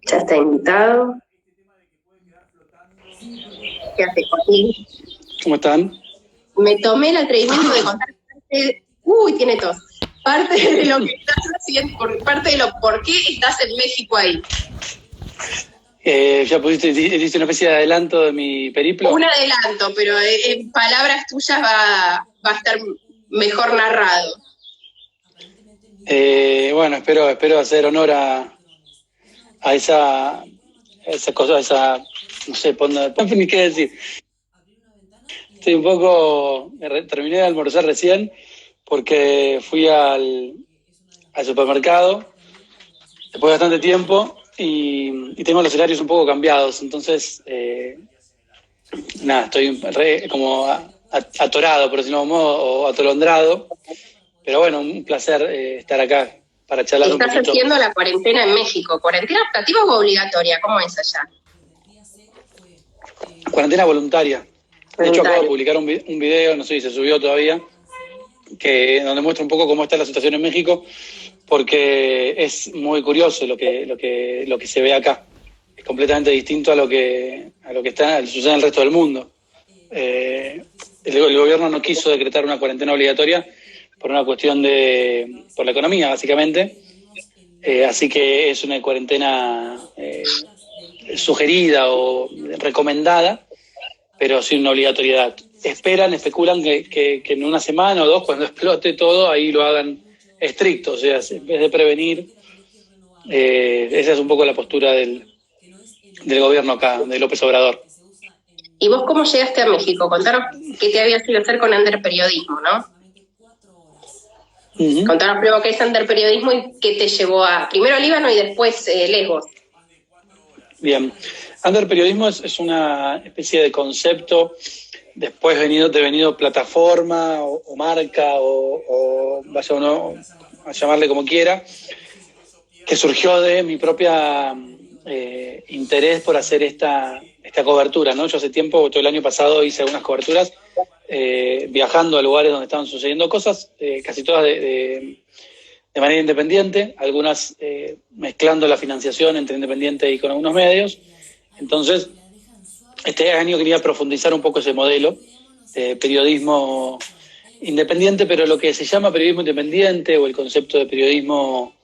Ya está invitado. ¿Qué hace, Joaquín? ¿Cómo están? Me tomé el atrevimiento de contar tiene tos. Parte de lo que estás haciendo, parte de lo por qué estás en México ahí. ¿Ya hiciste una especie de adelanto de mi periplo? Un adelanto, pero en palabras tuyas va a estar mejor narrado. Bueno, espero hacer honor a esa cosa, no sé, ni qué decir. Estoy un poco, terminé de almorzar recién porque fui al supermercado después de bastante tiempo y tengo los horarios un poco cambiados, entonces, nada, estoy como atorado, por decirlo de algún modo, o atolondrado, pero bueno, un placer estar acá para charlar un Estás poquito. haciendo la cuarentena en México. ¿Cuarentena optativa o obligatoria? ¿Cómo es allá? Cuarentena voluntaria. De hecho, acabo de publicar un video, no sé si se subió todavía, donde muestra un poco cómo está la situación en México, porque es muy curioso lo que se ve acá. Es completamente distinto a lo que sucede en el resto del mundo. El gobierno no quiso decretar una cuarentena obligatoria por una cuestión por la economía, básicamente. Así que es una cuarentena sugerida o recomendada, pero sin una obligatoriedad. Especulan que en una semana o dos, cuando explote todo, ahí lo hagan estricto, o sea, en vez de prevenir, esa es un poco la postura del gobierno acá, de López Obrador. ¿Y vos cómo llegaste a México? Contanos qué te habías ido a hacer con Under Periodismo, ¿no? Uh-huh. Contanos primero qué es Under Periodismo y qué te llevó primero a Líbano y después Lesbos. Bien, Under Periodismo es una especie de concepto después devenido plataforma o marca o vaya uno a llamarle como quiera, que surgió de mi propia interés por hacer esta cobertura, ¿no? Yo hace tiempo, todo el año pasado hice algunas coberturas viajando a lugares donde estaban sucediendo cosas, casi todas de manera independiente, algunas mezclando la financiación entre independiente y con algunos medios. Entonces, este año quería profundizar un poco ese modelo de periodismo independiente, pero lo que se llama periodismo independiente o el concepto de periodismo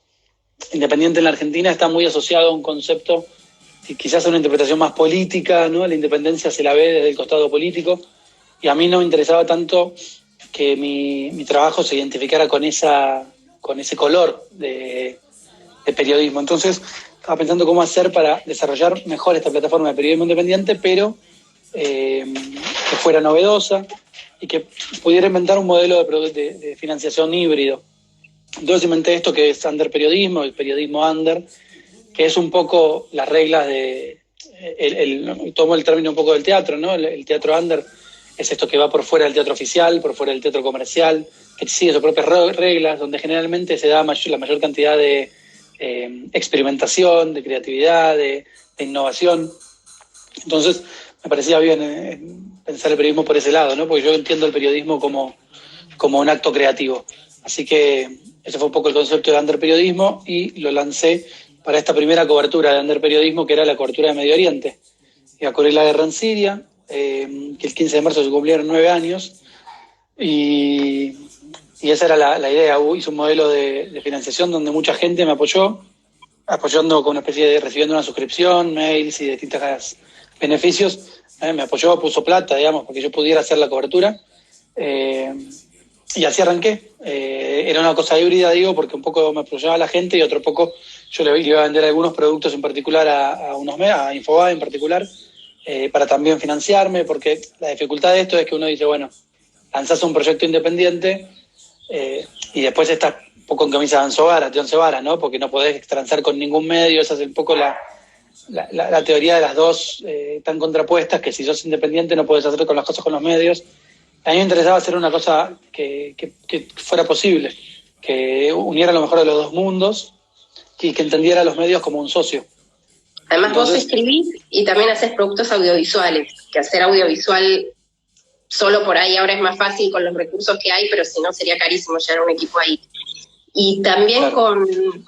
independiente en la Argentina está muy asociado a un concepto y quizás a una interpretación más política, ¿no? La independencia se la ve desde el costado político y a mí no me interesaba tanto que mi trabajo se identificara con ese color de periodismo. Entonces estaba pensando cómo hacer para desarrollar mejor esta plataforma de periodismo independiente, pero que fuera novedosa y que pudiera inventar un modelo de financiación híbrido. Entonces inventé esto que es Under Periodismo, el periodismo under, que es un poco las reglas tomo el término un poco del teatro, ¿no? El teatro under es esto que va por fuera del teatro oficial, por fuera del teatro comercial, que sigue sus propias reglas, donde generalmente se da la mayor cantidad de experimentación, de creatividad, de innovación. Entonces me parecía bien pensar el periodismo por ese lado, ¿no? Porque yo entiendo el periodismo como un acto creativo. Así que ese fue un poco el concepto de Under Periodismo y lo lancé para esta primera cobertura de Under Periodismo, que era la cobertura de Medio Oriente. Iba a cubrir la guerra en Siria, que el 15 de marzo se cumplieron 9 años, y esa era la idea. Hice un modelo de financiación donde mucha gente me apoyando con una especie de recibiendo una suscripción, mails y distintos beneficios. Me apoyó, puso plata, digamos, para que yo pudiera hacer la cobertura. Y así arranqué. Era una cosa híbrida, digo, porque un poco me apoyaba la gente y otro poco yo le iba a vender algunos productos en particular a Infobae en particular, para también financiarme, porque la dificultad de esto es que uno dice, bueno, lanzás un proyecto independiente y después estás un poco en camisa de once varas, ¿no? Porque no podés transar con ningún medio, esa es un poco la teoría de las dos tan contrapuestas, que si sos independiente no podés hacer con las cosas con los medios. A mí me interesaba hacer una cosa que fuera posible, que uniera lo mejor de los dos mundos y que entendiera a los medios como un socio. Además, entonces, vos escribís y también haces productos audiovisuales, que hacer audiovisual solo por ahí ahora es más fácil con los recursos que hay, pero si no sería carísimo llevar un equipo ahí. Y también Claro.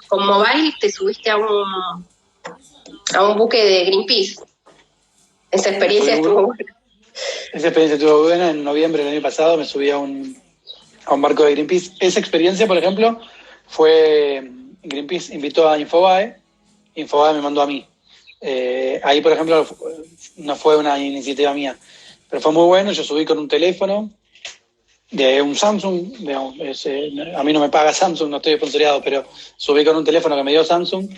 con Mobile te subiste a un buque de Greenpeace. Esa Me subí experiencia estuvo buena. Esa experiencia estuvo buena. En noviembre del año pasado me subí a un barco de Greenpeace. Esa experiencia, por ejemplo, fue Greenpeace invitó a Infobae, Infobae me mandó a mí. Ahí, por ejemplo, no fue una iniciativa mía, pero fue muy bueno. Yo subí con un teléfono de un Samsung, digamos, a mí no me paga Samsung, no estoy sponsoreado, pero subí con un teléfono que me dio Samsung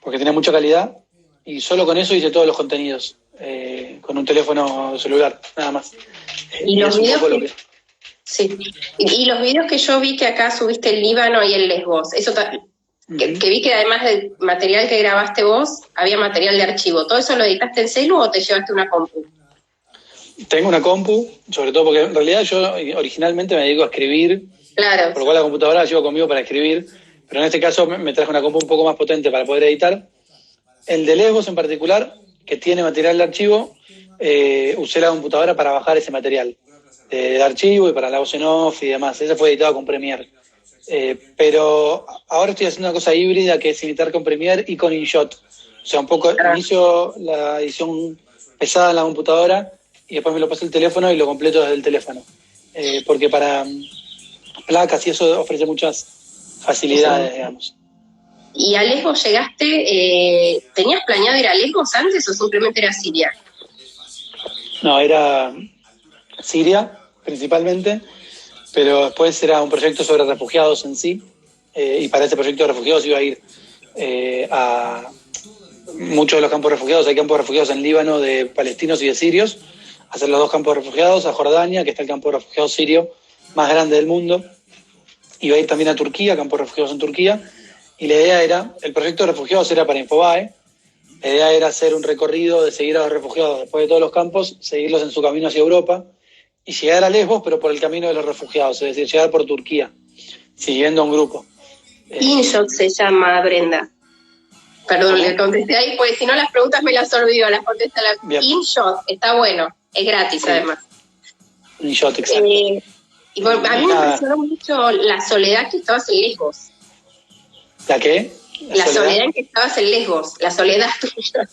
porque tenía mucha calidad y solo con eso hice todos los contenidos, con un teléfono celular, nada más. Y Y los es un videos poco lo que, que... sí. Y los videos que yo vi que acá subiste el Líbano y el Lesbos, eso que vi que además del material que grabaste vos, había material de archivo. ¿Todo eso lo editaste en celu o te llevaste una compu? Tengo una compu, sobre todo porque en realidad yo originalmente me dedico a escribir, Claro. por lo cual la computadora la llevo conmigo para escribir, pero en este caso me traje una compu un poco más potente para poder editar. El de Lesbos en particular, que tiene material de archivo, usé la computadora para bajar ese material de archivo y para la voz en off y demás. Ese fue editado con Premiere. Pero ahora estoy haciendo una cosa híbrida que es editar con Premiere y con InShot. O sea, un poco inicio la edición pesada en la computadora y después me lo paso el teléfono y lo completo desde el teléfono. Porque para placas y eso ofrece muchas facilidades, digamos. ¿Y a Lesbos llegaste, tenías planeado ir a Lesbos antes o simplemente era Siria? No, era Siria principalmente, pero después era un proyecto sobre refugiados en sí, y para ese proyecto de refugiados iba a ir a muchos de los campos de refugiados. Hay campos de refugiados en Líbano de palestinos y de sirios, hacer los dos campos de refugiados, a Jordania, que está el campo de refugiados sirio más grande del mundo, iba a ir también a Turquía, campo de refugiados en Turquía, y la idea era, el proyecto de refugiados era para Infobae, la idea era hacer un recorrido de seguir a los refugiados después de todos los campos, seguirlos en su camino hacia Europa y llegar a Lesbos, pero por el camino de los refugiados, es decir, llegar por Turquía, siguiendo a un grupo. InShot se llama, Brenda. Perdón, ¿Cómo? le contesté ahí, pues si no las preguntas me las olvido, las contesta la... InShot, está bueno, es gratis sí. Además. InShot, exacto. Y bueno, a mí me impresionó mucho la soledad que estabas en Lesbos. ¿La qué? La soledad en que estabas en Lesbos, la soledad tuya.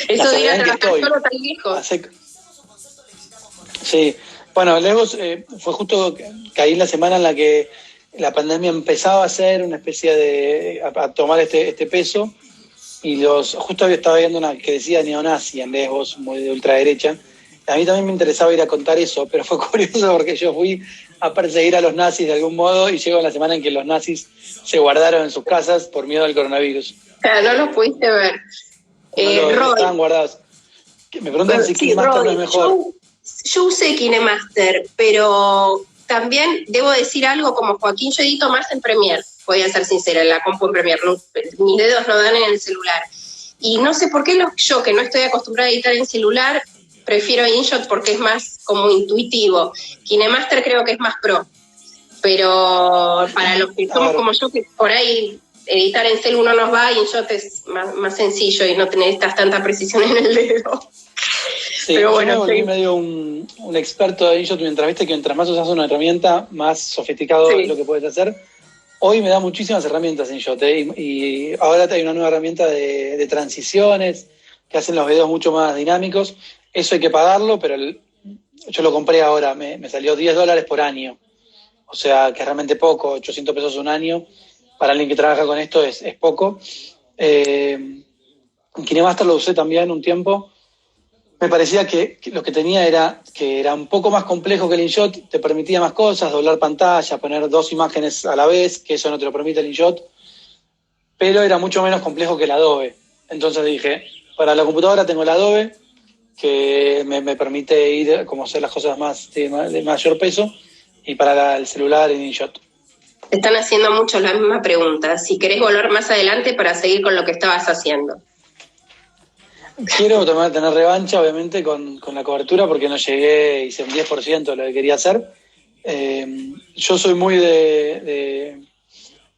Eso de ir a trabajar solo tan lejos. Sí, bueno, Lesbos fue justo, caí en la semana en la que la pandemia empezaba a ser una especie de, a tomar este peso, y justo estaba viendo una que decía neonazi en Lesbos, muy de ultraderecha. A mí también me interesaba ir a contar eso, pero fue curioso porque yo fui a perseguir a los nazis de algún modo y llegó la semana en que los nazis se guardaron en sus casas por miedo al coronavirus. No los pudiste ver. Estaban guardados. Me preguntan si KineMaster no es mejor. Yo usé KineMaster, pero también debo decir algo como Joaquín, yo edito más en Premiere, voy a ser sincera, en la compu en Premiere, mis dedos no dan en el celular. Y no sé por qué yo, que no estoy acostumbrada a editar en celular, prefiero InShot porque es más como intuitivo. KineMaster creo que es más pro, pero para los que somos como yo, que por ahí editar en celu no nos va, InShot es más sencillo y no necesitas tanta precisión en el dedo. Sí, pero bueno, yo me volví medio un experto de InShot mientras más usas una herramienta, más sofisticado es lo que puedes hacer. Hoy me da muchísimas herramientas InShot, y ahora hay una nueva herramienta de transiciones que hacen los videos mucho más dinámicos. Eso hay que pagarlo, pero yo lo compré ahora, me salió $10 por año. O sea, que es realmente poco, 800 pesos un año. Para alguien que trabaja con esto es poco. KineMaster lo usé también un tiempo. Me parecía que lo que tenía era que era un poco más complejo que el InShot, te permitía más cosas, doblar pantalla, poner dos imágenes a la vez, que eso no te lo permite el InShot, pero era mucho menos complejo que el Adobe. Entonces dije, para la computadora tengo el Adobe, que me permite ir como hacer las cosas más de mayor peso, y para el celular el InShot. Te están haciendo mucho la misma pregunta, si querés volver más adelante para seguir con lo que estabas haciendo. Quiero tener revancha, obviamente, con la cobertura, porque no llegué, hice un 10% de lo que quería hacer. Yo soy muy de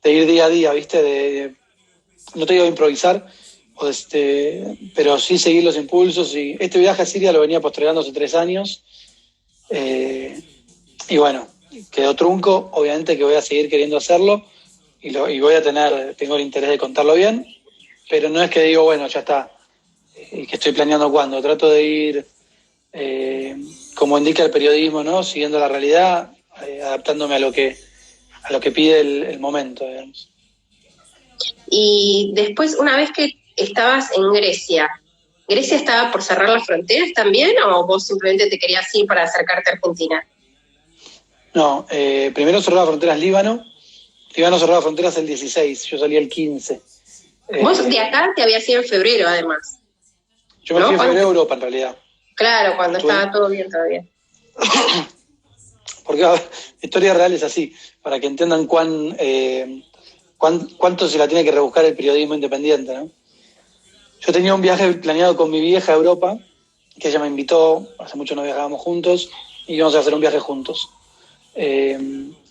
ir día a día, ¿viste? No te digo improvisar, pero sí seguir los impulsos. Y este viaje a Siria lo venía postergando hace 3 años. Y bueno, quedó trunco. Obviamente que voy a seguir queriendo hacerlo, y tengo el interés de contarlo bien, pero no es que digo, bueno, ya está, y que estoy planeando cuándo. Trato de ir, como indica el periodismo, ¿no? Siguiendo la realidad, adaptándome a lo que pide el momento, digamos. Y después, una vez que estabas en Grecia, ¿Grecia estaba por cerrar las fronteras también o vos simplemente te querías ir para acercarte a Argentina? No, primero cerró las fronteras Líbano. Líbano cerró las fronteras el 16, yo salí el 15. Vos de acá te habías ido en febrero, además. Yo me ¿No? fui en febrero a Europa, en realidad. Claro, cuando estaba todo bien todavía. Porque a ver, la historia real es así, para que entiendan cuánto se la tiene que rebuscar el periodismo independiente, ¿no? Yo tenía un viaje planeado con mi vieja a Europa, que ella me invitó, hace mucho no viajábamos juntos, y íbamos a hacer un viaje juntos.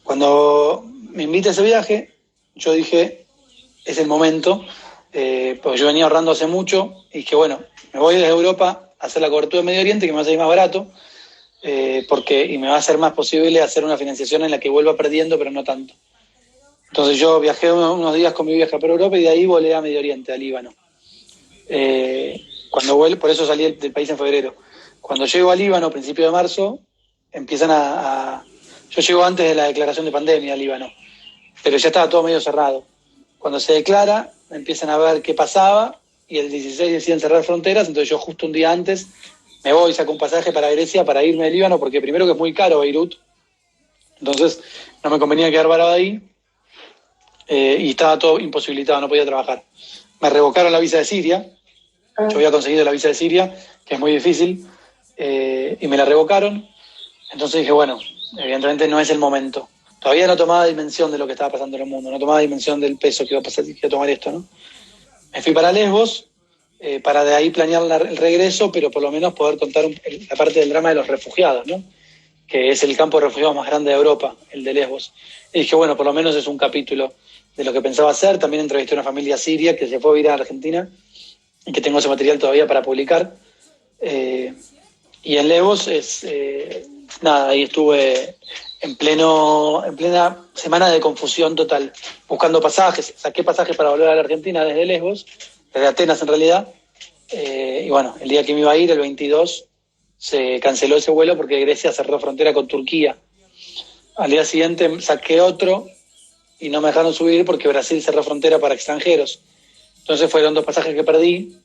Cuando me invita a ese viaje, yo dije, es el momento, porque yo venía ahorrando hace mucho, y dije, bueno, me voy desde Europa a hacer la cobertura de Medio Oriente, que me va a salir más barato, y me va a ser más posible hacer una financiación en la que vuelva perdiendo, pero no tanto. Entonces yo viajé unos días con mi vieja por Europa y de ahí volé a Medio Oriente, a Líbano. Cuando vuelvo, por eso salí del país en febrero. Cuando llego a Líbano, a principios de marzo, empiezan Yo llego antes de la declaración de pandemia a Líbano, pero ya estaba todo medio cerrado. Cuando se declara, empiezan a ver qué pasaba y el 16 deciden cerrar fronteras, entonces yo justo un día antes me voy, saco un pasaje para Grecia para irme a Líbano, porque primero que es muy caro Beirut, entonces no me convenía quedar varado ahí, y estaba todo imposibilitado, no podía trabajar. Me revocaron la visa de Siria, yo había conseguido la visa de Siria, que es muy difícil, y me la revocaron. Entonces dije, bueno, evidentemente no es el momento. Todavía no tomaba dimensión de lo que estaba pasando en el mundo, no tomaba dimensión del peso que iba a tomar esto, ¿no? Me fui para Lesbos, para de ahí planear el regreso, pero por lo menos poder contar la parte del drama de los refugiados, ¿no? Que es el campo de refugiados más grande de Europa, el de Lesbos. Y dije, bueno, por lo menos es un capítulo de lo que pensaba hacer. También entrevisté a una familia siria que se fue a vivir a Argentina y que tengo ese material todavía para publicar. Y en Lesbos nada, ahí estuve en plena semana de confusión total, buscando pasajes. Saqué pasajes para volver a la Argentina desde Lesbos, desde Atenas en realidad. Y bueno, el día que me iba a ir, el 22, se canceló ese vuelo porque Grecia cerró frontera con Turquía. Al día siguiente saqué otro y no me dejaron subir porque Brasil cerró frontera para extranjeros. Entonces fueron 2 pasajes que perdí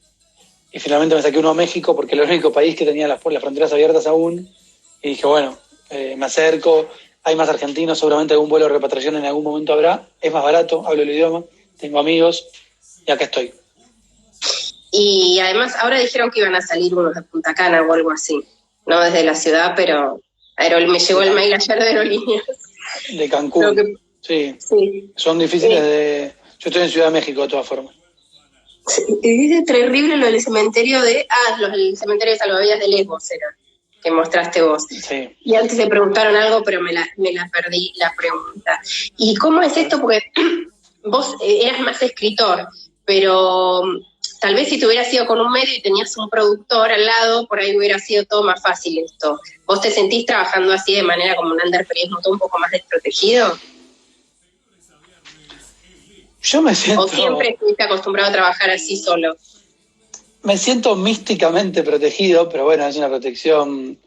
y finalmente me saqué uno a México porque era el único país que tenía las fronteras abiertas aún. Y dije, bueno, me acerco, hay más argentinos, seguramente algún vuelo de repatriación en algún momento habrá, es más barato, hablo el idioma, tengo amigos y acá estoy. Y además ahora dijeron que iban a salir unos de Punta Cana o algo así, no desde la ciudad, pero me llegó el mail ayer de Aerolíneas. De Cancún, sí. Son difíciles de... Yo estoy en Ciudad de México de todas formas. Sí, y dice terrible lo del cementerio el cementerio de salvavidas de Lesbos era, que mostraste vos. Sí. Y antes le preguntaron algo, pero me la perdí la pregunta. ¿Y cómo es esto? Porque vos eras más escritor, pero tal vez si te hubieras ido con un medio y tenías un productor al lado, por ahí hubiera sido todo más fácil esto. ¿Vos te sentís trabajando así de manera como un underperiodismo todo un poco más desprotegido? Yo me siento... ¿O siempre estuviste acostumbrado a trabajar así solo? Me siento místicamente protegido, pero bueno, es una protección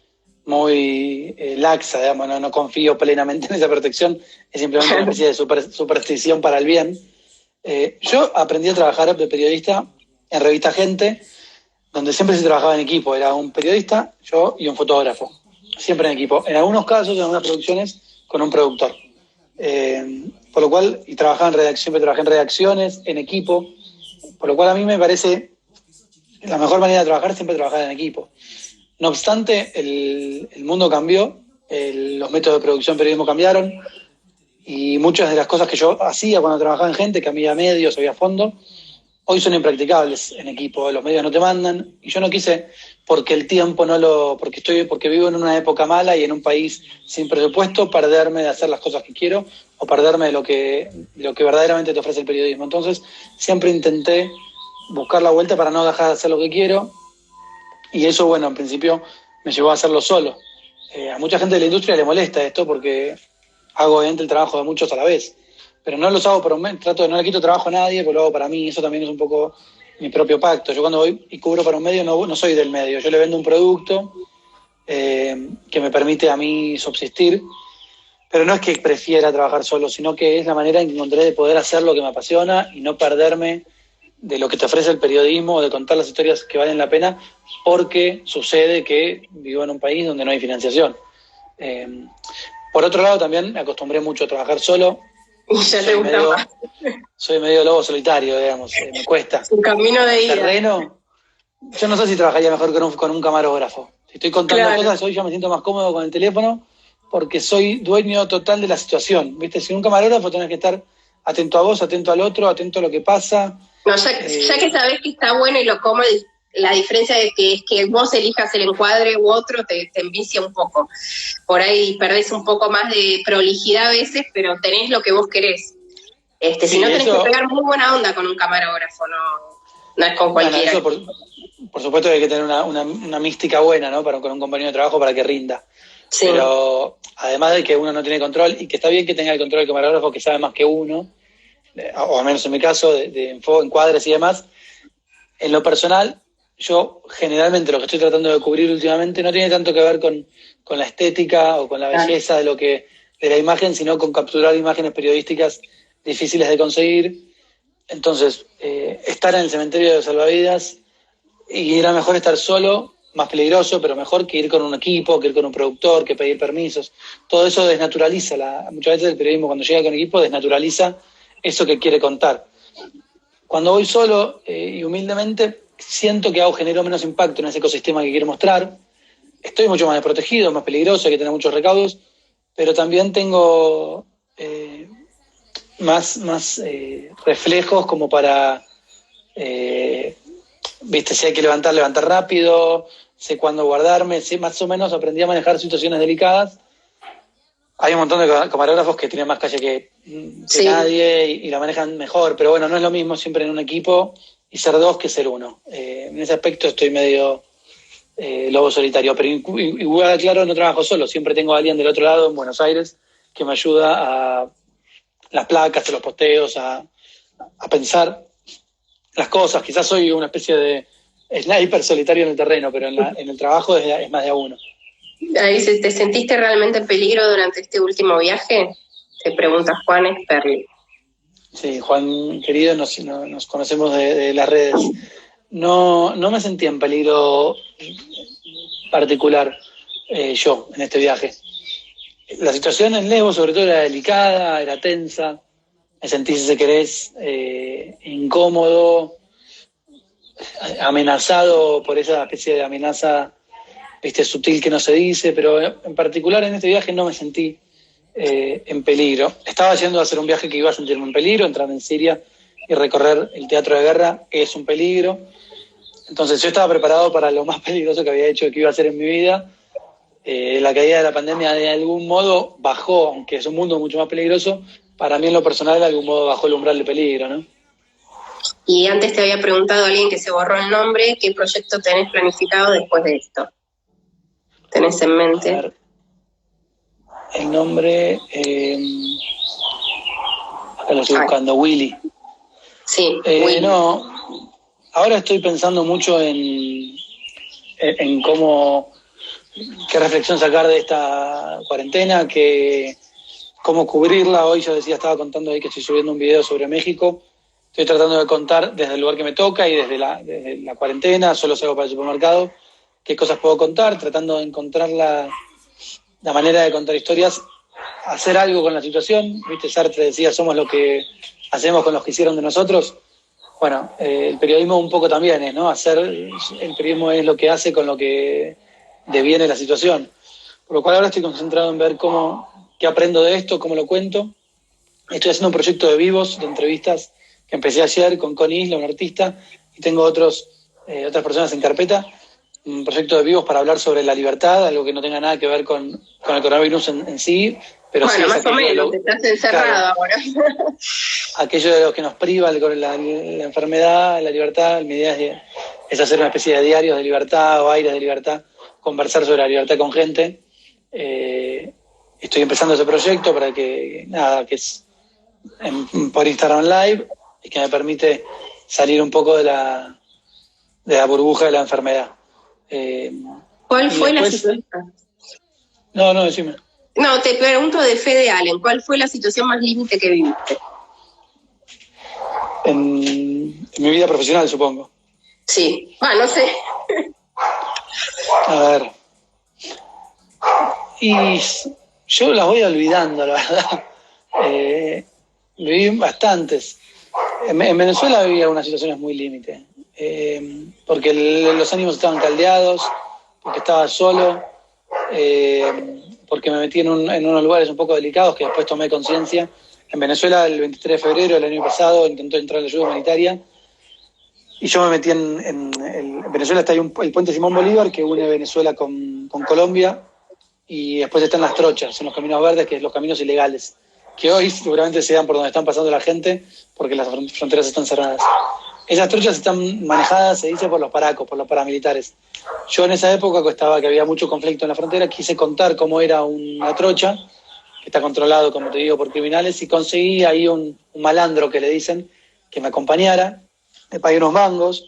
muy laxa, digamos, no confío plenamente en esa protección, es simplemente una especie de superstición para el bien. Yo aprendí a trabajar de periodista en Revista Gente, donde siempre se trabajaba en equipo, era un periodista, yo y un fotógrafo, siempre en equipo. En algunos casos, en algunas producciones, con un productor. Por lo cual, siempre trabajé en redacciones, en equipo, por lo cual a mí me parece la mejor manera de trabajar es siempre trabajar en equipo. No obstante, el mundo cambió, los métodos de producción periodismo cambiaron y muchas de las cosas que yo hacía cuando trabajaba en Gente, que había medios, había fondo, hoy son impracticables en equipo. Los medios no te mandan y yo no quise, porque el tiempo porque vivo en una época mala y en un país sin presupuesto, perderme de hacer las cosas que quiero o perderme de lo que verdaderamente te ofrece el periodismo. Entonces siempre intenté buscar la vuelta para no dejar de hacer lo que quiero, y eso, bueno, en principio me llevó a hacerlo solo. A mucha gente de la industria le molesta esto porque hago obviamente el trabajo de muchos a la vez, pero no los hago por un mes, no le quito trabajo a nadie, pero lo hago para mí, eso también es un poco mi propio pacto. Yo cuando voy y cubro para un medio no soy del medio, yo le vendo un producto que me permite a mí subsistir, pero no es que prefiera trabajar solo, sino que es la manera en que encontré de poder hacer lo que me apasiona y no perderme de lo que te ofrece el periodismo o de contar las historias que valen la pena, porque sucede que vivo en un país donde no hay financiación. Por otro lado, también me acostumbré mucho a trabajar solo. Ya te gusta más. Soy medio lobo solitario, digamos, me cuesta. Un camino de ida. Terreno, yo no sé si trabajaría mejor con un camarógrafo. Si estoy contando cosas, hoy ya me siento más cómodo con el teléfono porque soy dueño total de la situación. ¿Viste? Sin un camarógrafo tenés que estar atento a vos, atento al otro, atento a lo que pasa. No, ya que sabés que está bueno y lo cómodo, la diferencia es que vos elijas el encuadre u otro te envicia un poco. Por ahí perdés un poco más de prolijidad a veces, pero tenés lo que vos querés. Sí, si no tenés que pegar muy buena onda con un camarógrafo, no es con cualquiera. Eso por supuesto que hay que tener una mística buena, ¿no? Con un compañero de trabajo para que rinda. Sí. Pero además de que uno no tiene control, y que está bien que tenga el control del camarógrafo que sabe más que uno, o al menos en mi caso, de encuadres y demás, en lo personal, yo generalmente lo que estoy tratando de cubrir últimamente no tiene tanto que ver con la estética o con la belleza de la imagen, sino con capturar imágenes periodísticas difíciles de conseguir. Entonces, estar en el cementerio de salvavidas y era mejor estar solo, más peligroso, pero mejor que ir con un equipo, que ir con un productor, que pedir permisos. Todo eso desnaturaliza, muchas veces el periodismo cuando llega con equipo desnaturaliza eso que quiere contar. Cuando voy solo y humildemente, siento que genero menos impacto en ese ecosistema que quiero mostrar. Estoy mucho más desprotegido, más peligroso, hay que tener muchos recaudos, pero también tengo más reflejos como para, viste, si hay que levantar rápido, sé cuándo guardarme, sé más o menos, aprendí a manejar situaciones delicadas. Hay un montón de camarógrafos que tienen más calle que nadie y la manejan mejor, pero bueno, no es lo mismo siempre en un equipo y ser dos que ser uno. En ese aspecto estoy medio lobo solitario, pero igual, claro, no trabajo solo, siempre tengo a alguien del otro lado en Buenos Aires que me ayuda a las placas, a los posteos, a pensar las cosas. Quizás soy una especie de sniper solitario en el terreno, pero en el trabajo es más de a uno. Ahí, ¿te sentiste realmente en peligro durante este último viaje? Te pregunta Juan Esperli. Sí, Juan, querido, nos conocemos de las redes. No me sentí en peligro particular yo en este viaje. La situación en Lesbos sobre todo era delicada, era tensa, me sentí, si se querés, incómodo, amenazado por esa especie de amenaza, viste, sutil que no se dice, pero en particular en este viaje no me sentí en peligro. Estaba yendo a hacer un viaje que iba a sentirme en peligro, entrar en Siria y recorrer el teatro de guerra, que es un peligro. Entonces yo estaba preparado para lo más peligroso que había hecho, que iba a hacer en mi vida. La caída de la pandemia de algún modo bajó, aunque es un mundo mucho más peligroso, para mí en lo personal de algún modo bajó el umbral de peligro, ¿no? Y antes te había preguntado a alguien que se borró el nombre, ¿qué proyecto tenés planificado después de esto? ¿Tenés en mente? A ver, el nombre, acá lo estoy buscando, Willy. Sí, Willy. No, ahora estoy pensando mucho en cómo, qué reflexión sacar de esta cuarentena, cómo cubrirla. Hoy yo estaba contando ahí que estoy subiendo un video sobre México. Estoy tratando de contar desde el lugar que me toca y desde la cuarentena, solo salgo para el supermercado, qué cosas puedo contar, tratando de encontrar la manera de contar historias, hacer algo con la situación. Viste, Sartre decía, somos lo que hacemos con los que hicieron de nosotros. Bueno, el periodismo un poco también es, ¿no? El periodismo es lo que hace con lo que deviene la situación. Por lo cual ahora estoy concentrado en ver qué aprendo de esto, cómo lo cuento. Estoy haciendo un proyecto de vivos, de entrevistas, que empecé ayer con Connie Isla, un artista, y tengo otras personas en carpeta. Un proyecto de vivos para hablar sobre la libertad, algo que no tenga nada que ver con el coronavirus en sí, pero bueno, sí más o menos, estás encerrado, claro, ahora. Aquello de lo que nos priva la enfermedad, la libertad. Mi idea es hacer una especie de diarios de libertad o aires de libertad, conversar sobre la libertad con gente. Estoy empezando ese proyecto para que es por Instagram Live y que me permite salir un poco de la burbuja de la enfermedad. ¿Cuál fue la situación? No, decime. No, te pregunto de Fede Allen, ¿cuál fue la situación más límite que viviste? En mi vida profesional, supongo. Sí, no sé. A ver. Y yo las voy olvidando, la verdad. Viví bastantes. En Venezuela vivía unas situaciones muy límite, porque los ánimos estaban caldeados, porque estaba solo, porque me metí en unos lugares un poco delicados que después tomé conciencia. En Venezuela, el 23 de febrero del año pasado, intentó entrar la ayuda humanitaria y yo me metí en Venezuela está ahí el puente Simón Bolívar que une Venezuela con Colombia, y después están las trochas, son los caminos verdes, que son los caminos ilegales, que hoy seguramente se dan por donde están pasando la gente porque las fronteras están cerradas. Esas trochas están manejadas, se dice, por los paracos, por los paramilitares. Yo en esa época, que había mucho conflicto en la frontera, quise contar cómo era una trocha, que está controlado, como te digo, por criminales, y conseguí ahí un malandro, que le dicen, que me acompañara, le pagué unos mangos.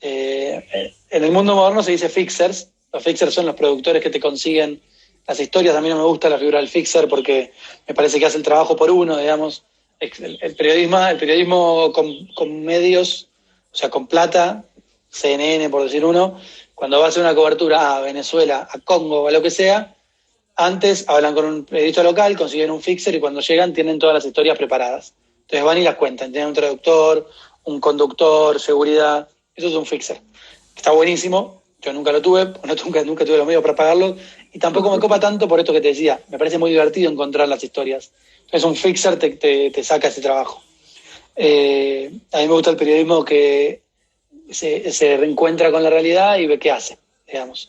En el mundo moderno se dice fixers. Los fixers son los productores que te consiguen las historias. A mí no me gusta la figura del fixer porque me parece que hace el trabajo por uno, digamos. El periodismo con medios, o sea, con plata, CNN, por decir uno, cuando va a hacer una cobertura a Venezuela, a Congo, a lo que sea, antes hablan con un periodista local, consiguen un fixer y cuando llegan tienen todas las historias preparadas. Entonces van y las cuentan. Tienen un traductor, un conductor, seguridad. Eso es un fixer. Está buenísimo. Yo nunca lo tuve, nunca tuve los medios para pagarlo. Y tampoco me copa tanto por esto que te decía. Me parece muy divertido encontrar las historias. Entonces un fixer te saca ese trabajo. A mí me gusta el periodismo que se reencuentra con la realidad y ve qué hace, digamos.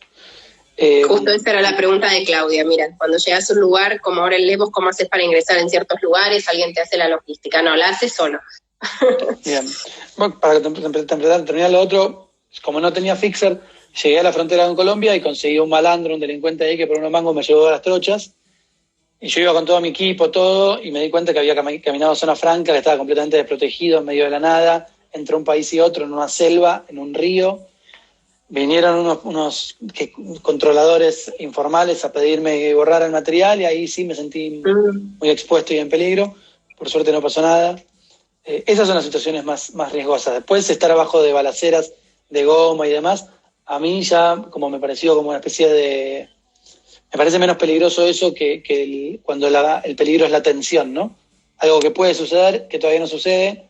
Justo esa era la pregunta de Claudia. Mira, cuando llegas a un lugar, como ahora en Levos, ¿cómo haces para ingresar en ciertos lugares? ¿Alguien te hace la logística? No, la haces solo. Bien. Bueno, para terminar lo otro, como no tenía fixer, llegué a la frontera con Colombia y conseguí un malandro, un delincuente ahí que por unos mangos me llevó a las trochas. Y yo iba con todo mi equipo, todo, y me di cuenta que había caminado zona franca, que estaba completamente desprotegido, en medio de la nada, entre un país y otro, en una selva, en un río. Vinieron unos controladores informales a pedirme que borrara el material y ahí sí me sentí muy expuesto y en peligro. Por suerte no pasó nada. Esas son las situaciones más riesgosas. Después, estar abajo de balaceras de goma y demás, a mí ya como me pareció como una especie de... Me parece menos peligroso eso que cuando el peligro es la tensión, ¿no? Algo que puede suceder, que todavía no sucede.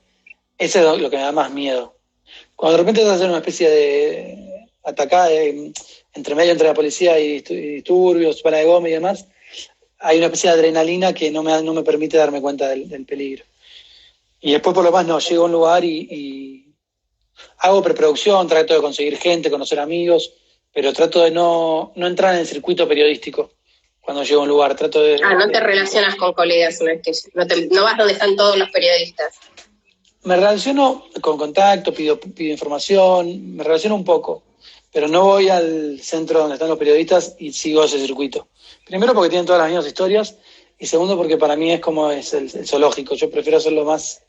Eso es lo que me da más miedo. Cuando de repente vas a hacer una especie de atacada entre medio entre la policía y disturbios, bala de goma y demás, hay una especie de adrenalina que no me permite darme cuenta del peligro. Y después, por lo más, no, llego a un lugar y hago preproducción, trato de conseguir gente, conocer amigos, pero trato de no entrar en el circuito periodístico cuando llego a un lugar. Trato de... no te relacionas con colegas, no vas donde están todos los periodistas. Me relaciono con contacto, pido información, me relaciono un poco, pero no voy al centro donde están los periodistas y sigo ese circuito. Primero porque tienen todas las mismas historias y segundo porque para mí es como es el zoológico. Yo prefiero hacerlo más,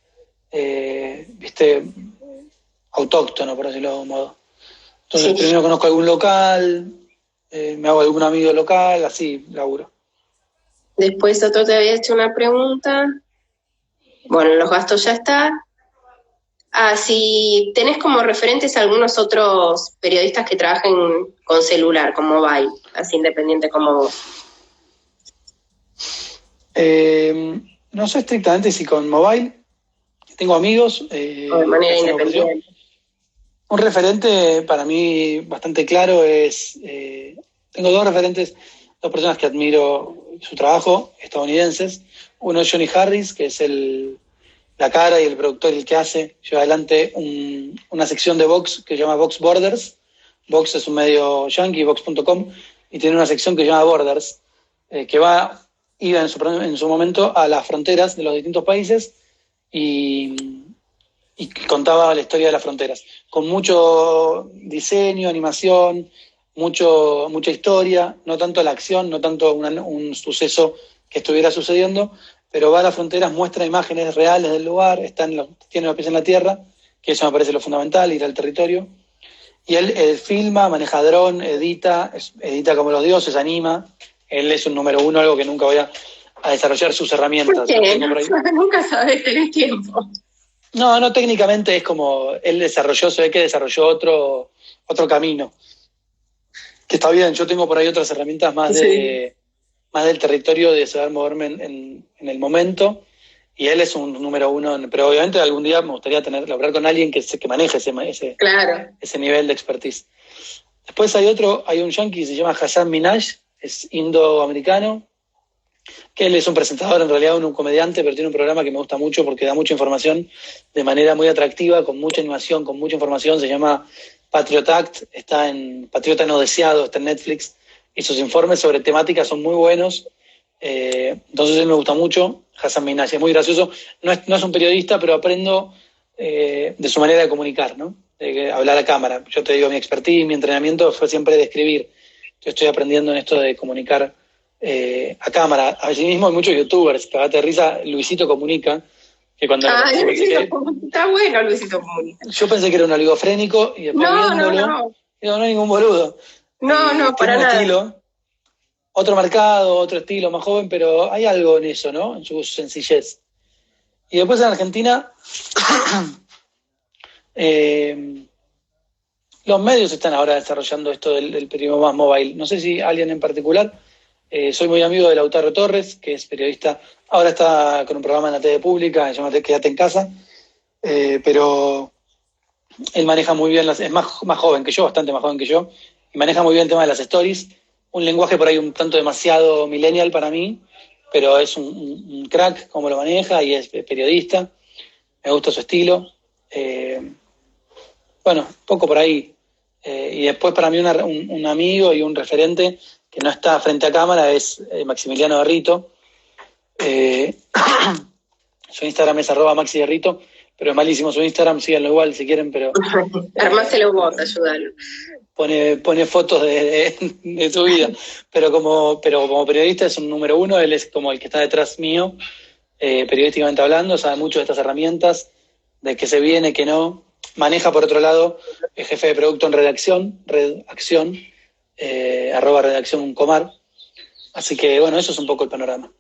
autóctono, por decirlo de algún modo. Entonces sí. Primero conozco algún local, me hago algún amigo local, así laburo. Después otro te había hecho una pregunta. Bueno, los gastos ya está. Si tenés como referentes a algunos otros periodistas que trabajen con celular, con mobile, así independiente como vos. No sé estrictamente si con mobile. Tengo amigos. O de manera independiente. Un referente para mí bastante claro es... tengo dos referentes, dos personas que admiro su trabajo, estadounidenses. Uno es Johnny Harris, que es la cara y el productor, el que lleva adelante una sección de Vox que se llama Vox Borders. Vox es un medio yankee, Vox.com, y tiene una sección que se llama Borders, que iba en su momento a las fronteras de los distintos países y contaba la historia de las fronteras, con mucho diseño, animación, mucha historia, no tanto la acción, no tanto un suceso que estuviera sucediendo, pero va a las fronteras, muestra imágenes reales del lugar, tiene los pies en la tierra, que eso me parece lo fundamental, ir al territorio. Y él filma, maneja dron, edita como los dioses, anima. Él es un número uno, algo que nunca voy a desarrollar sus herramientas. ¿Por qué? Nunca sabes, tenés tiempo. No, técnicamente es como, él se ve que desarrolló otro camino. Que está bien, yo tengo por ahí otras herramientas más del territorio, de saber moverme en el momento. Y él es un número uno, pero obviamente algún día me gustaría hablar con alguien que maneje ese nivel de expertise. Después hay un yankee que se llama Hasan Minhaj, es indoamericano, que él es un presentador, en realidad un comediante, pero tiene un programa que me gusta mucho porque da mucha información de manera muy atractiva, con mucha animación, con mucha información. Se llama Patriot Act, está en Patriota No Deseado, está en Netflix, y sus informes sobre temáticas son muy buenos. Entonces él me gusta mucho. Hasan Minhaj es muy gracioso, no es un periodista, pero aprendo de su manera de comunicar, ¿no? De hablar a cámara. Yo te digo, mi expertise, mi entrenamiento fue siempre de escribir. Yo estoy aprendiendo en esto de comunicar a cámara. Así mismo hay muchos youtubers, cagate de risa, Luisito Comunica, que cuando está bueno Luisito Comunica. Yo pensé que era un oligofrénico y después viéndolo, no hay ningún boludo. No, para nada. Estilo, otro mercado, otro estilo, más joven, pero hay algo en eso, ¿no? En su sencillez. Y después en Argentina, los medios están ahora desarrollando esto del periodismo más móvil. No sé si alguien en particular. Soy muy amigo de Lautaro Torres, que es periodista. Ahora está con un programa en la TV pública, se llama Quédate en Casa. Pero él maneja muy bien, es más joven que yo, bastante más joven que yo, y maneja muy bien el tema de las stories. Un lenguaje por ahí un tanto demasiado millennial para mí, pero es un crack como lo maneja y es periodista. Me gusta su estilo. Bueno, poco por ahí. Y después para mí un amigo y un referente que no está frente a cámara es Maximiliano Garrito. Su Instagram es @MaxiGarrito, pero es malísimo su Instagram, síganlo igual si quieren, pero... Armáselo vos, ayúdalo. Pone fotos de su vida, pero como periodista es un número uno, él es como el que está detrás mío, periodísticamente hablando, sabe mucho de estas herramientas, de qué se viene, qué no. Maneja, por otro lado, el jefe de producto en redacción, @redacción Comar. Así que, bueno, eso es un poco el panorama.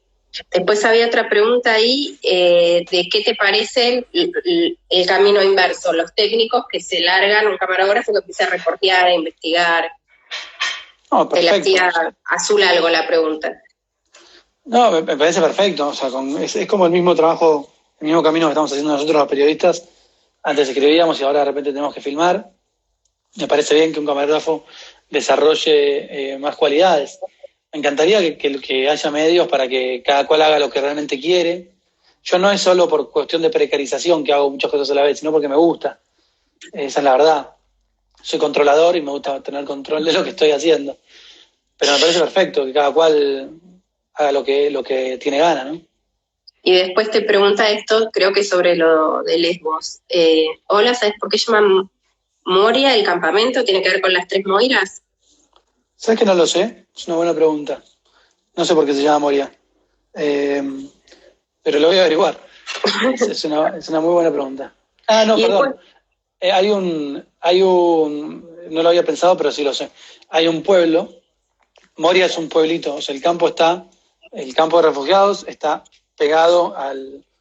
Después había otra pregunta ahí, de qué te parece el camino inverso, los técnicos que se largan, un camarógrafo que empieza a reportear, a investigar. No, perfecto. Te la hacía azul algo la pregunta. No, me parece perfecto, o sea, es como el mismo trabajo, el mismo camino que estamos haciendo nosotros los periodistas. Antes escribíamos y ahora de repente tenemos que filmar. Me parece bien que un camarógrafo desarrolle más cualidades. Me encantaría que haya medios para que cada cual haga lo que realmente quiere. Yo no es solo por cuestión de precarización que hago muchas cosas a la vez, sino porque me gusta. Esa es la verdad. Soy controlador y me gusta tener control de lo que estoy haciendo. Pero me parece perfecto que cada cual haga lo que tiene ganas, ¿no? Y después te pregunta esto, creo que sobre lo de Lesbos. Hola, ¿sabes por qué llaman Moria el campamento? ¿Tiene que ver con las 3 Moiras? ¿Sabes que no lo sé? Es una buena pregunta. No sé por qué se llama Moria. Pero lo voy a averiguar. Es una muy buena pregunta. No, perdón. No lo había pensado, pero sí lo sé. Hay un pueblo, Moria es un pueblito, o sea, el campo de refugiados está pegado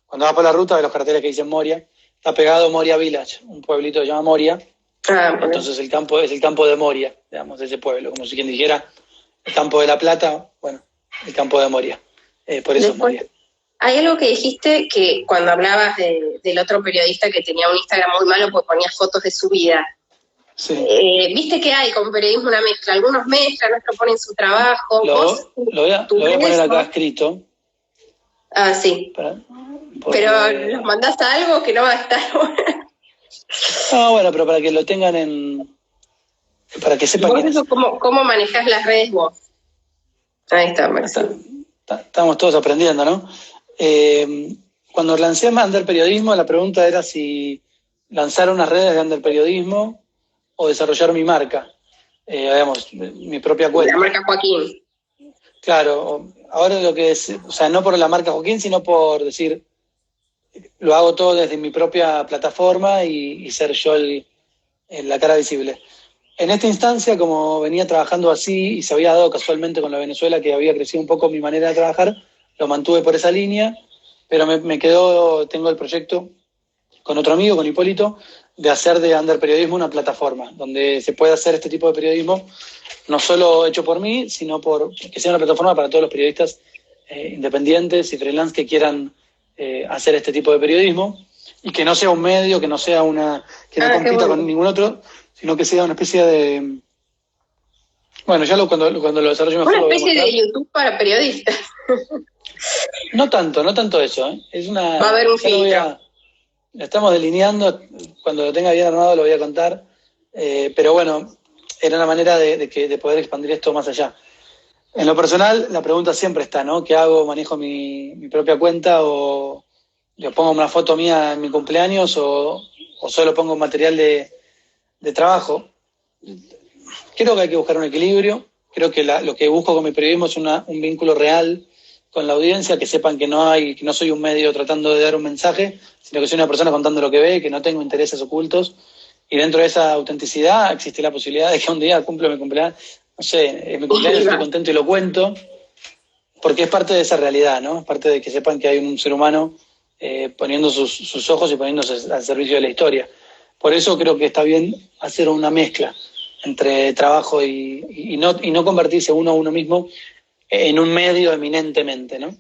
cuando vas por la ruta de los carteles que dicen Moria, está pegado Moria Village, un pueblito que se llama Moria. Entonces el campo es el campo de Moria, digamos, de ese pueblo, como si quien dijera el campo de La Plata, bueno, el campo de Moria, por eso es Moria. Hay algo que dijiste que cuando hablabas del otro periodista que tenía un Instagram muy malo porque ponía fotos de su vida. Sí. Viste que hay con periodismo una mezcla, algunos mezclan, otros ponen su trabajo. Lo voy a poner acá escrito. Ah, sí. Pero los mandás a algo que no va a estar bueno. No, bueno, pero para que lo tengan para que sepan quién es. ¿Cómo manejás las redes vos? Ahí está, Marcelo. Estamos todos aprendiendo, ¿no? Cuando lancé Underperiodismo, la pregunta era si lanzar unas redes de Underperiodismo o desarrollar mi marca, digamos, mi propia cuenta. La marca Joaquín. Claro, ahora lo que es, o sea, no por la marca Joaquín, sino por decir, lo hago todo desde mi propia plataforma y ser yo la cara visible. En esta instancia, como venía trabajando así y se había dado casualmente con la Venezuela, que había crecido un poco mi manera de trabajar, lo mantuve por esa línea, pero me quedó, tengo el proyecto con otro amigo, con Hipólito, de hacer de Under Periodismo una plataforma donde se puede hacer este tipo de periodismo, no solo hecho por mí, sino que sea una plataforma para todos los periodistas independientes y freelance que quieran hacer este tipo de periodismo, y que no sea un medio, que no sea que no compita con ningún otro, sino que sea una especie de... Bueno, ya cuando lo desarrollo mejor. Una especie de YouTube para periodistas. No tanto eso, ¿eh? Va a haber un filtro. Lo estamos delineando, cuando lo tenga bien armado lo voy a contar, pero bueno, era una manera de poder expandir esto más allá. En lo personal, la pregunta siempre está, ¿no? ¿Qué hago? ¿Manejo mi propia cuenta o yo pongo una foto mía en mi cumpleaños o solo pongo material de trabajo? Creo que hay que buscar un equilibrio. Creo que lo que busco con mi periodismo es un vínculo real con la audiencia, que sepan que no soy un medio tratando de dar un mensaje, sino que soy una persona contando lo que ve, que no tengo intereses ocultos. Y dentro de esa autenticidad existe la posibilidad de que un día cumplo mi cumpleaños, no sé, mi cumpleaños estoy contento y lo cuento, porque es parte de esa realidad, ¿no? Es parte de que sepan que hay un ser humano poniendo sus ojos y poniéndose al servicio de la historia. Por eso creo que está bien hacer una mezcla entre trabajo y no convertirse uno a uno mismo en un medio eminentemente, ¿no?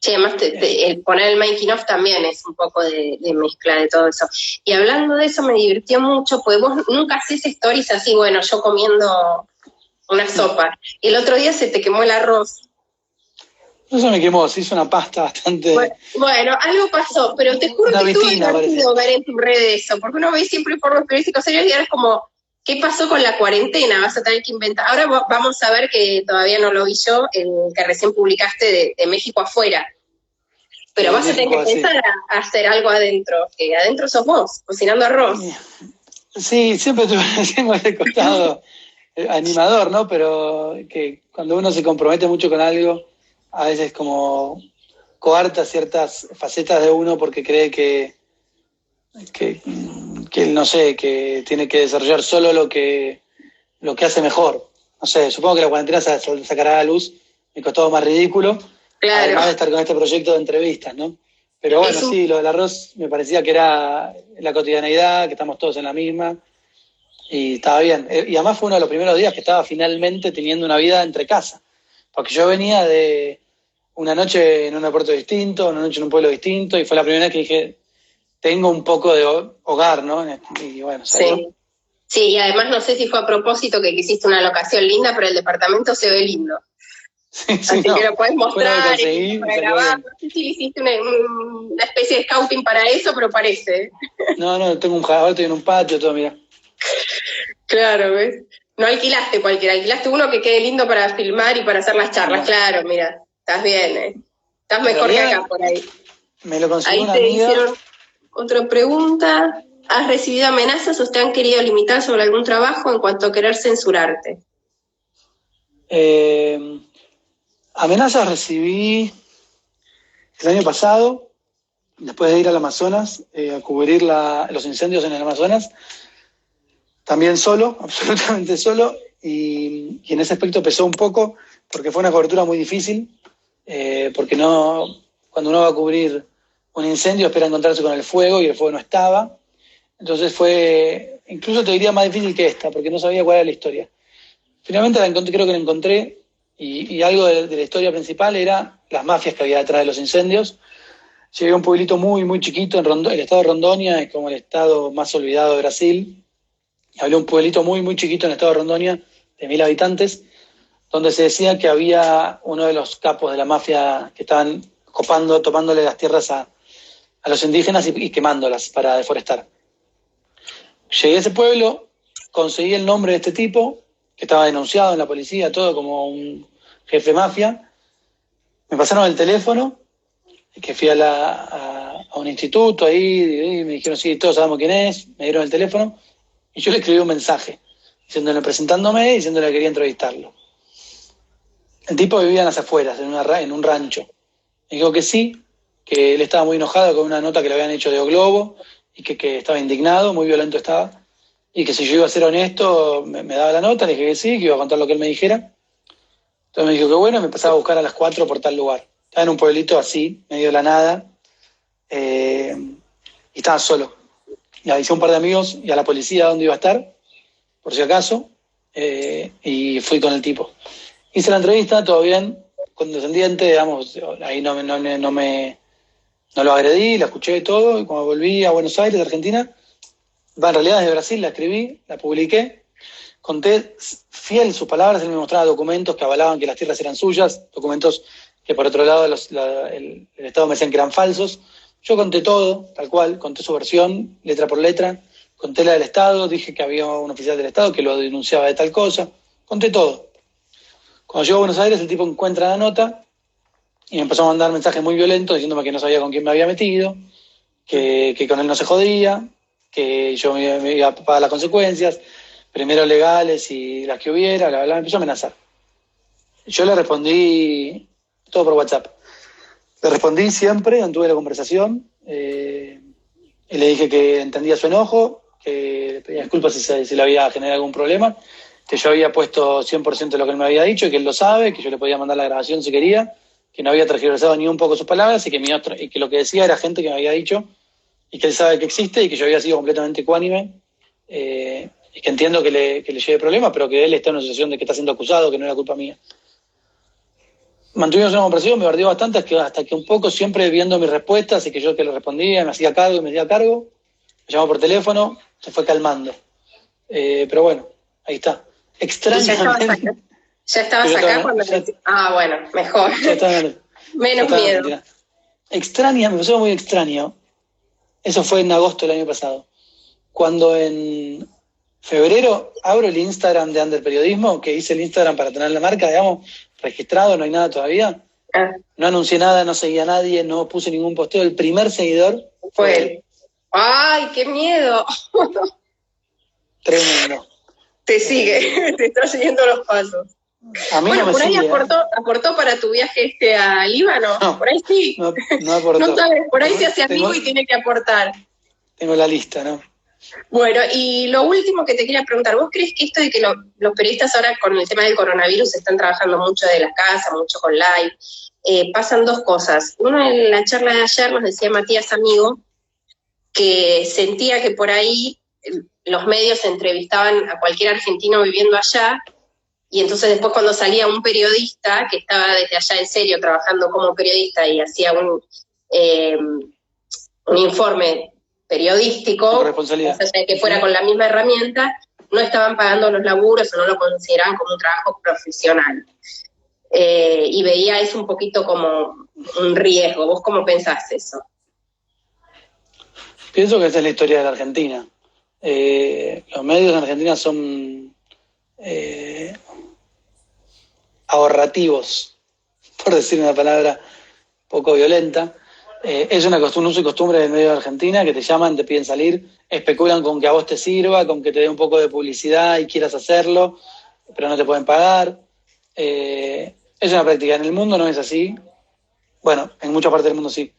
Sí, además el poner el making of también es un poco de mezcla de todo eso. Y hablando de eso me divirtió mucho, porque vos nunca haces stories así, bueno, yo comiendo una sopa, y el otro día se te quemó el arroz. No se me quemó, se hizo una pasta bastante... Bueno, algo pasó, pero te juro que estuvo divertido ver en tu red eso, porque uno ve siempre informes periodísticos serios y ahora es como, ¿qué pasó con la cuarentena? Vas a tener que inventar. Ahora vamos a ver, que todavía no lo vi yo, el que recién publicaste de México afuera. Pero vas a tener que pensar a hacer algo adentro, que adentro sos vos, cocinando arroz. Sí, siempre he costado animador, ¿no? Pero que cuando uno se compromete mucho con algo, a veces como coarta ciertas facetas de uno porque cree que no sé, que tiene que desarrollar solo lo que hace mejor. No sé, supongo que la cuarentena se sacará a la luz, me costó más ridículo, claro, además de estar con este proyecto de entrevistas, ¿no? Pero bueno, sí, lo del arroz me parecía que era la cotidianeidad, que estamos todos en la misma, y estaba bien. Y además fue uno de los primeros días que estaba finalmente teniendo una vida entre casa, porque yo venía de una noche en un aeropuerto distinto, una noche en un pueblo distinto, y fue la primera vez que dije, tengo un poco de hogar, ¿no? Y bueno, sí. Sí, y además no sé si fue a propósito que quisiste una locación linda, pero el departamento se ve lindo. Sí, así que lo podés mostrar para grabar. No sé si hiciste una especie de scouting para eso, pero parece. No, tengo un jardín, estoy en un patio, todo, mira. Claro, ¿ves? No alquilaste cualquiera, alquilaste uno que quede lindo para filmar y para hacer las charlas. No. Claro, mira, estás bien, ¿eh? Estás mejor que acá por ahí. Me lo consiguió ahí una te amiga. Hicieron otra pregunta. ¿Has recibido amenazas o te han querido limitar sobre algún trabajo en cuanto a querer censurarte? Amenazas recibí el año pasado, después de ir al Amazonas, a cubrir los incendios en el Amazonas, también solo, absolutamente solo, y en ese aspecto pesó un poco, porque fue una cobertura muy difícil, porque cuando uno va a cubrir un incendio espera encontrarse con el fuego y el fuego no estaba. Entonces fue, incluso te diría, más difícil que esta, porque no sabía cuál era la historia. Finalmente creo que la encontré, y algo de la historia principal era las mafias que había detrás de los incendios. Llegué a un pueblito muy, muy chiquito, el estado de Rondônia, es como el estado más olvidado de Brasil. Hablé un pueblito muy, muy chiquito en el estado de Rondônia, de 1.000 habitantes, donde se decía que había uno de los capos de la mafia que estaban tomándole las tierras a los indígenas y quemándolas para deforestar. Llegué a ese pueblo, conseguí el nombre de este tipo, que estaba denunciado en la policía, todo como un jefe mafia. Me pasaron el teléfono, que fui a un instituto ahí, y me dijeron, sí, todos sabemos quién es, me dieron el teléfono, y yo le escribí un mensaje, presentándome y diciéndole que quería entrevistarlo. El tipo vivía en las afueras, en un rancho. Me dijo que sí, que él estaba muy enojado con una nota que le habían hecho de O Globo y que estaba indignado, muy violento estaba, y que si yo iba a ser honesto me daba la nota, le dije que sí, que iba a contar lo que él me dijera. Entonces me dijo que bueno, me empezaba a buscar a las 4 por tal lugar. Estaba en un pueblito así, medio de la nada, y estaba solo. Le avisé a un par de amigos y a la policía dónde iba a estar, por si acaso, y fui con el tipo. Hice la entrevista, todo bien, condescendiente, digamos, ahí no lo agredí, la escuché todo, y cuando volví a Buenos Aires, de Argentina, en realidad desde Brasil, la escribí, la publiqué, conté fiel sus palabras, él me mostraba documentos que avalaban que las tierras eran suyas, documentos que por otro lado el Estado me decían que eran falsos. Yo conté todo, tal cual, conté su versión, letra por letra, conté la del Estado, dije que había un oficial del Estado que lo denunciaba de tal cosa, conté todo. Cuando llego a Buenos Aires, el tipo encuentra la nota y me empezó a mandar mensajes muy violentos diciéndome que no sabía con quién me había metido, que con él no se jodía, que yo me iba a pagar las consecuencias, primero legales y las que hubiera, bla, bla, me empezó a amenazar. Yo le respondí todo por WhatsApp. Le respondí siempre, mantuve la conversación, y le dije que entendía su enojo, que le pedía disculpas si le había generado algún problema, que yo había puesto 100% de lo que él me había dicho, y que él lo sabe, que yo le podía mandar la grabación si quería, que no había tergiversado ni un poco sus palabras y que lo que decía era gente que me había dicho y que él sabe que existe y que yo había sido completamente ecuánime, y que entiendo que le lleve problemas, pero que él está en una situación de que está siendo acusado, que no era culpa mía. Mantuvimos una conversación, me bardeó bastante hasta que un poco siempre viendo mis respuestas y que yo que le respondía, me hacía cargo y me hacía cargo, me llamó por teléfono, se fue calmando. Pero bueno, ahí está. Extrañamente. ¿Ya estabas acá cuando Ah, bueno, mejor. Menos miedo. Extraña, me pasó muy extraño. Eso fue en agosto del año pasado. Cuando en febrero abro el Instagram de Under Periodismo, que hice el Instagram para tener la marca, digamos, registrado, no hay nada todavía. No anuncié nada, no seguía a nadie, no puse ningún posteo. El primer seguidor fue él. ¡Ay, qué miedo! Tremendo. Te sigue, te está siguiendo los pasos. A mí no me por ahí sigue, aportó para tu viaje a Líbano. No, por ahí sí. No aportó. No sabes, por ahí se hace amigo y tiene que aportar. Tengo la lista, ¿no? Bueno, y lo último que te quería preguntar, ¿vos crees que esto de que los periodistas ahora con el tema del coronavirus están trabajando mucho de la casa, mucho con live? Pasan dos cosas. Uno, en la charla de ayer nos decía Matías Amigo que sentía que por ahí los medios entrevistaban a cualquier argentino viviendo allá, y entonces después cuando salía un periodista que estaba desde allá en serio trabajando como periodista y hacía un informe periodístico, que fuera con la misma herramienta, no estaban pagando los laburos o no lo consideraban como un trabajo profesional. Y veía eso un poquito como un riesgo. ¿Vos cómo pensás eso? Pienso que esa es la historia de la Argentina. Los medios en Argentina son ahorrativos, por decir una palabra poco violenta. Es un uso y costumbre del medio de Argentina, que te llaman, te piden salir, especulan con que a vos te sirva, con que te dé un poco de publicidad y quieras hacerlo, pero no te pueden pagar. Es una práctica. En el mundo no es así. Bueno, en muchas partes del mundo sí.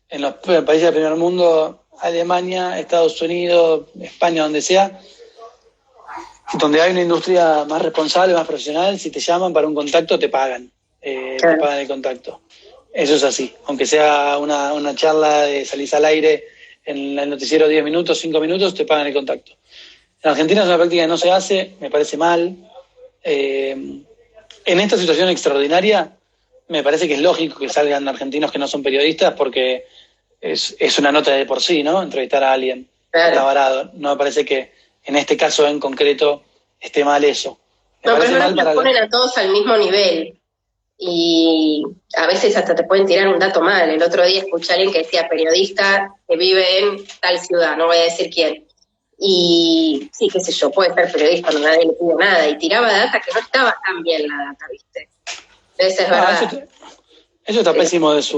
En los países del primer mundo, Alemania, Estados Unidos, España, donde sea, donde hay una industria más responsable, más profesional, si te llaman para un contacto, te pagan. Te pagan el contacto. Eso es así. Aunque sea una charla de salís al aire en el noticiero 10 minutos, 5 minutos, te pagan el contacto. En Argentina es una práctica que no se hace, me parece mal. En esta situación extraordinaria, me parece que es lógico que salgan argentinos que no son periodistas, porque es una nota de por sí, ¿no? Entrevistar a alguien. Claro. Está varado. No me parece que en este caso en concreto esté mal eso. No, pero no nos ponen a todos al mismo nivel. Y a veces hasta te pueden tirar un dato mal. El otro día escuché a alguien que decía periodista que vive en tal ciudad, no voy a decir quién. Y sí, qué sé yo, puede ser periodista, no nadie le pide nada. Y tiraba data que no estaba tan bien la data, ¿viste? Entonces es verdad. Eso está pésimo es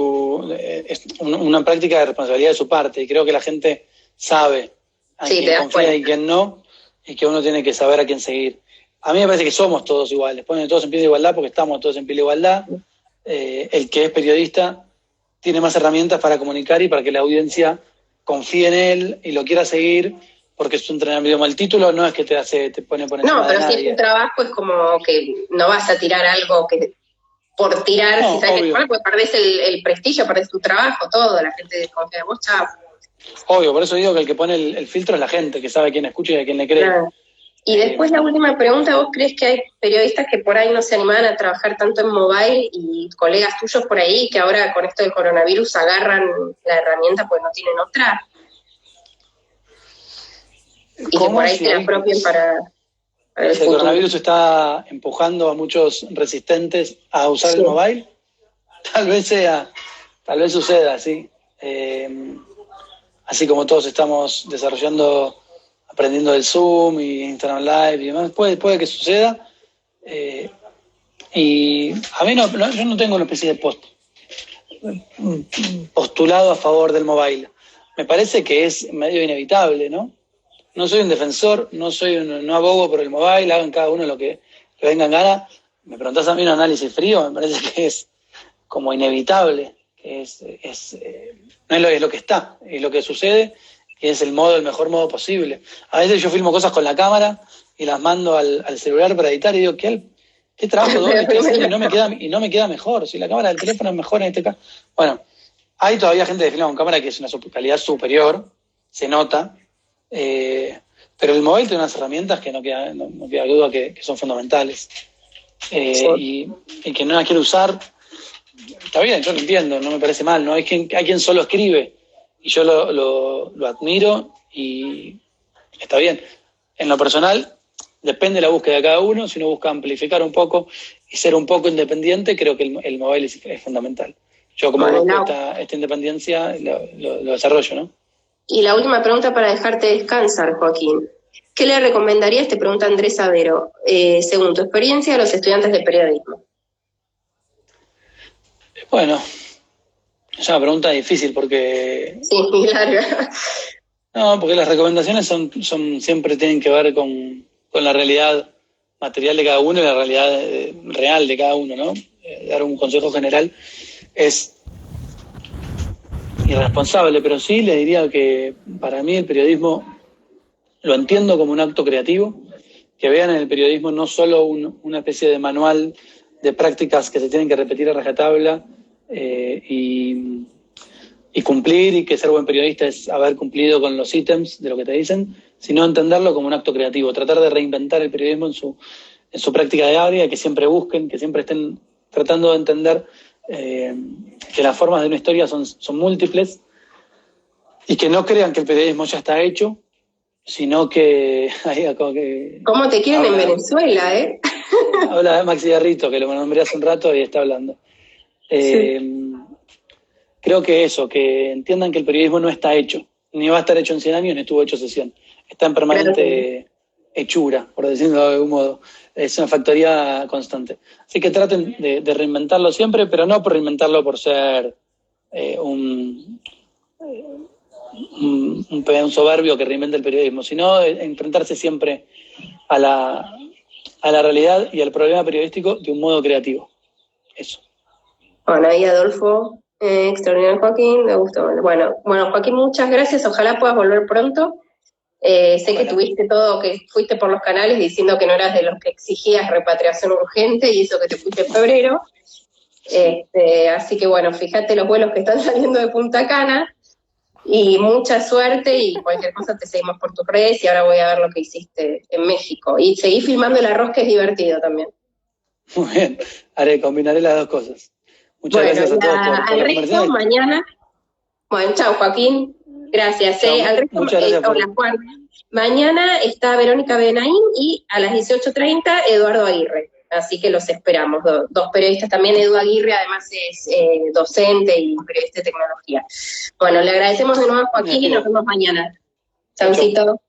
una práctica de responsabilidad de su parte, y creo que la gente sabe a quién confía y quién no, y que uno tiene que saber a quién seguir. A mí me parece que somos todos iguales, ponen todos en pie de igualdad porque estamos todos en pie de igualdad. El que es periodista tiene más herramientas para comunicar y para que la audiencia confíe en él y lo quiera seguir porque es un entrenamiento. El título no es que te pone por encima de nadie. No, pero si es tu trabajo es como que no vas a tirar algo que por tirar, no, si sabes que pues perdés el prestigio, perdés tu trabajo, todo, la gente desconfía de vos, chao. Obvio, por eso digo que el que pone el filtro es la gente, que sabe a quién escucha y a quién le cree. Claro. Y después la última pregunta, ¿vos crees que hay periodistas que por ahí no se animaban a trabajar tanto en mobile y colegas tuyos por ahí que ahora con esto del coronavirus agarran la herramienta pues no tienen otra? Y que por ahí se la apropien para el futuro. El coronavirus está empujando a muchos resistentes a usar el mobile. Tal vez suceda, sí. Así como todos estamos aprendiendo del Zoom y Instagram Live y demás, puede que suceda. Y a mí yo no tengo una especie de postulado a favor del mobile. Me parece que es medio inevitable, ¿no? No soy un defensor, no abogo por el mobile, hagan cada uno lo que venga en gana. Me preguntás a mí un análisis frío, me parece que es como inevitable, que no es lo que está, es lo que sucede, que es el mejor modo posible. A veces yo filmo cosas con la cámara y las mando al celular para editar y digo, ¿qué trabajo doble estoy haciendo? Y no me queda mejor. Si la cámara del teléfono es mejor en este caso. Bueno, hay todavía gente que filma con cámara que es una calidad superior, se nota, pero el móvil tiene unas herramientas que no queda duda que son fundamentales. Y que no las quiere usar, está bien, yo lo entiendo, no me parece mal, ¿no? Hay quien solo escribe y yo lo admiro y está bien. En lo personal, depende de la búsqueda de cada uno. Si uno busca amplificar un poco y ser un poco independiente, creo que el mobile es fundamental. Yo como busco esta independencia lo desarrollo, ¿no? Y la última pregunta para dejarte descansar, Joaquín. ¿Qué le recomendarías, te pregunta Andrés Avero, según tu experiencia, a los estudiantes de periodismo? Bueno, es una pregunta difícil porque... Sí, muy larga. No, porque las recomendaciones siempre tienen que ver con la realidad material de cada uno y la realidad real de cada uno, ¿no? Dar un consejo general es irresponsable, pero sí le diría que para mí el periodismo lo entiendo como un acto creativo, que vean en el periodismo no solo una especie de manual de prácticas que se tienen que repetir a rajatabla y cumplir, y que ser buen periodista es haber cumplido con los ítems de lo que te dicen, sino entenderlo como un acto creativo, tratar de reinventar el periodismo en su práctica diaria, que siempre busquen, que siempre estén tratando de entender que las formas de una historia son múltiples y que no crean que el periodismo ya está hecho, sino que... ¿Cómo te quieren en Venezuela, Habla Maxi Garrito, que lo nombré hace un rato y está hablando. Sí. Creo que entiendan que el periodismo no está hecho, ni va a estar hecho en 100 años, ni estuvo hecho hace 100. Está en permanente hechura, por decirlo de algún modo. Es una factoría constante. Así que traten de reinventarlo siempre, pero no por reinventarlo por ser un soberbio que reinventa el periodismo, sino enfrentarse siempre a la realidad y al problema periodístico de un modo creativo. Eso. Bueno, ahí Adolfo, extraordinario Joaquín, me gustó. Bueno, Joaquín, muchas gracias, ojalá puedas volver pronto. Sé que que fuiste por los canales diciendo que no eras de los que exigías repatriación urgente y eso que te fuiste en febrero. Así que bueno, fíjate los vuelos que están saliendo de Punta Cana y mucha suerte y cualquier cosa te seguimos por tus redes y ahora voy a ver lo que hiciste en México. Y seguí filmando el arroz, que es divertido también. Muy bien, combinaré las dos cosas. Muchas gracias a todos por al resto, mañana. Bueno, chao, Joaquín. Gracias. Al resto, muchas gracias hola, Juan. Mañana está Verónica Benaín y a las 18:30 Eduardo Aguirre. Así que los esperamos. Dos periodistas también. Edu Aguirre además es docente y periodista de tecnología. Bueno, le agradecemos de nuevo a Joaquín y nos vemos mañana. Chaucito.